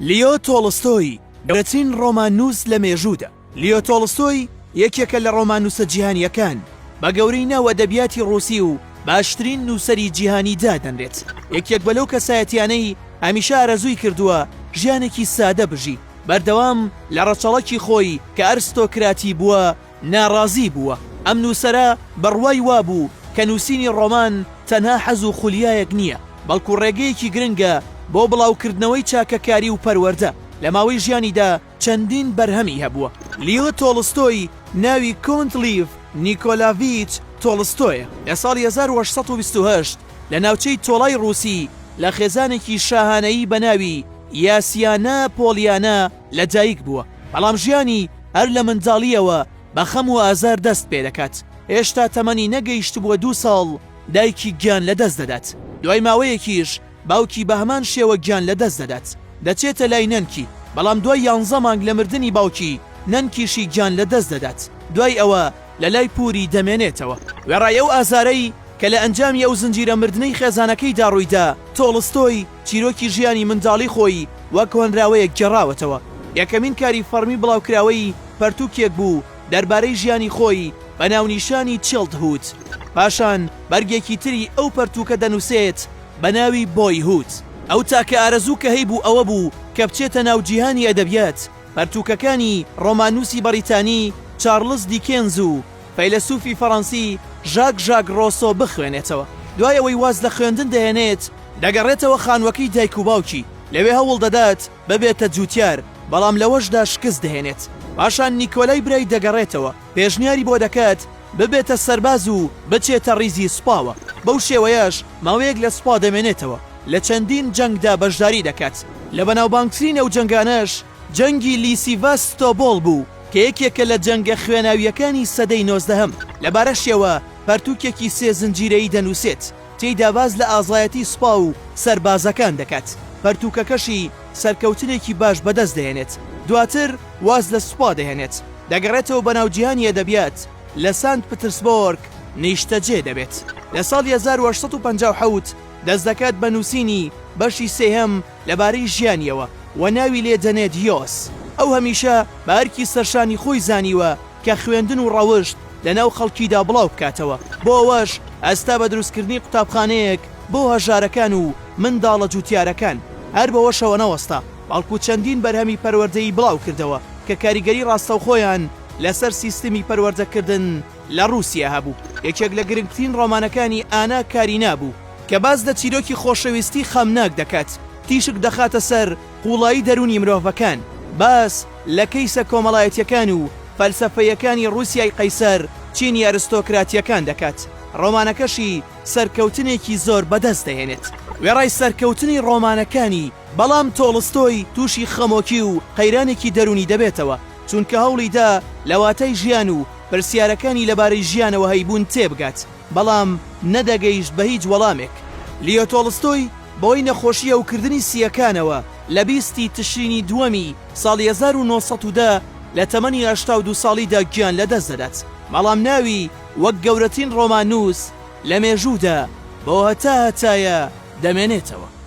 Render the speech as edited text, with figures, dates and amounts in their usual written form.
لیۆ تۆڵستۆی گەورەترین ڕۆماننووس لە مێژوودا. لیۆ تۆڵستۆی یەکێکە لە ڕۆماننووسە جیهانیەکان، بە گەورەی ناو ئەدەبیاتی ڕووسی و باشترین نووسەری جیهانی دادەنرێت. یەکێک بەلەو کەسایەتیانەی هەمیشە ئارەزووی کردووە ژیانێکی سادە بژی، بەردەوام لە ڕەچەڵەکی خۆی کە ئەرستۆکراتی بووە ناڕازی بووە. ئەم نووسەرە بەڕوای وابوو کە نووسینی ڕۆمان تەنها حەز و خولیایەک نییە، بەڵکو ڕێگەیەکی گرنگە بۆ بڵاوکردنەوەی چاکەکاری و پەروەردە. لە ماوەی ژیانیدا چەندین بەرهەمی هەبووە. لیۆ تۆڵستۆی ناوی کۆنت لیڤ نیکۆلاڤیچ تۆڵستۆیە. لە ساڵی 1828 لە ناوچەی تۆڵای ڕووسی لە خێزانێکی شاهانەیی بە ناوی یاسیانە پۆلیانە لەدایک بووە، بەڵام ژیانی هەر لە منداڵیەوە بە خەم و ئازار دەست پێ دەکات. هێشتا تەمەنی نەگەیشت بووە 2 ساڵ دایکی گیان لەدەست دەدات. دوای ماوەیەکیش باوکی بە هەمان شێوە گیان لەدەست دەدات، دەچێتە لای نەنکی، بەڵام دوای 11 مانگ لە مردنی باوکی نەنکیشی گیان لەدەست دەدات. دوای ئەوە لە لای پووری دەمێنێتەوە. وێڕای ئەو ئازارەی کە لە ئەنجامی ئەو زنجیرە مردنەی خێزانەکەیدا ڕوویدا، تۆڵستۆی چیرۆکی ژیانی منداڵی خۆی وەک هۆنراوەیەک گەڕاوەتەوە. یەکەمین کاری فەرمی بڵاوکراوەی پەرتووکێک بوو دەربارەی ژیانی خۆی بە ناونیشانی چیلدهود. پاشان بەرگێکی تری ئەو پەرتووکە دەنووسێت بە ناوی بۆیهود. ئەو تاکە ئارەزوو کە هەیبوو ئەوە بوو کە بچێتە ناو جیهانی ئەدەبیات. پەرتووکەکانی ڕۆماننووسی بەریتانی چارلز دیکێنز و فەیلسوفی فەڕەنسی ژاک ڕۆسۆ بخوێنێتەوە. دوای ئەوەی واز لە خوێندن دەهێنێت، دەگەڕێتەوە خانوەکەی دایک و باوکی، لەوێ هەوڵ دەدات ببێتە جووتیار، بەڵام لەوەشدا شکست دەهێنێت. پاشان نیکۆلای برای دەگەڕێتەوە، پێشنیاری بۆ دەکات ببێتە سەرباز و بچێتە ڕیزی سوپاوە. بەو شێوەیەش ماوەیەک لە سوپا دەمێنێتەوە، لە چەندین جەنگدا بەشداری دەکات. لە بەناوبانگترین ئەو جەنگانەش جەنگی لیسیڤاستۆپۆڵ بوو کە یەکێکە لە جەنگە خوێناویەکانی سەدەی 19ەم. لەبارەشیەوە پەرتووکێکی 3 زنجیرەیی دەنووسێت، تێیدا باز لە ئازایەتی سوپا و سەربازەکان دەکات. پەرتووکەکەشی سەرکەوتنێکی باش بەدەست دەهێنێت، دواتر واز لە سوپا دەهێنێت، دەگەڕێتەوە بە ناوجیهانی ئەدەبیات، لە سانت پترسبۆرگ نیشتەجێ دەبێت. لە ساڵی 1857 دەست دەکات بە نووسینی بەشی 3هەم لەبارەی ژیانیەوە و ناوی لێ دەنێت یۆس. ئەو هەمیشە بە هەرکی سەرشانی خۆی زانیوە کە خوێندن و ڕەوشت لە ناو خەڵکیدا بڵاو بکاتەوە. بۆ ئەوەش ئەستا بە دروستکردنی قوتابخانەیەک بۆ هەژارەکان و منداڵە جووتیارەکان هەر بەوەشەوە نەوەستا، بەڵکو چەندین بەرهەمی پەروەردەیی بڵاو کردەوە کە کاریگەری ڕاستەوخۆیان لەسەر سیستمی پەروەردەکردن لە رووسیا هەبوو. یەکێک لە گرنگترین ڕۆمانەکانی ئانا کارینا بوو کە باز لە چیرۆکی خۆشەویستی خەمناک دەکات، تیشک دەخاتە سەر قوڵایی دەرونی مرۆڤەکان، باس لە کەیسە کۆمەڵایەتیەکان و فەلسەفەیەکانی رووسیای قەیسەر چینی ئەرستۆکراتیەکان دەکات. ڕۆمانەکەشی سەرکەوتنێکی زۆر بەدەست دەهێنێت، وێڕای سەرکەوتنی ڕۆمانەکانی. بەڵام تۆڵستۆی تووشی خەمۆکی و قەیرانێکی دەرونی دەبێتەوە، چونکە هەوڵیدا لەواتای ژیان و پرسیارەکانی لەبارەی ژیانەوە هەیبوون تێبگات، بەڵام نەدەگەیشت بە هیچ وەڵامێک. لیۆ تۆڵستۆی بۆی نەخۆشیە و کردنی سیەکانەوە لە 20 تشرینی دووەمی ساڵی 1910 لە تەمەنی 82 ساڵیدا گیان لەدەست دەدات، بەڵام ناوی وەک گەورەترین ڕۆماننووس لە مێژوودا بۆ هەتا هەتایە دەمێنێتەوە.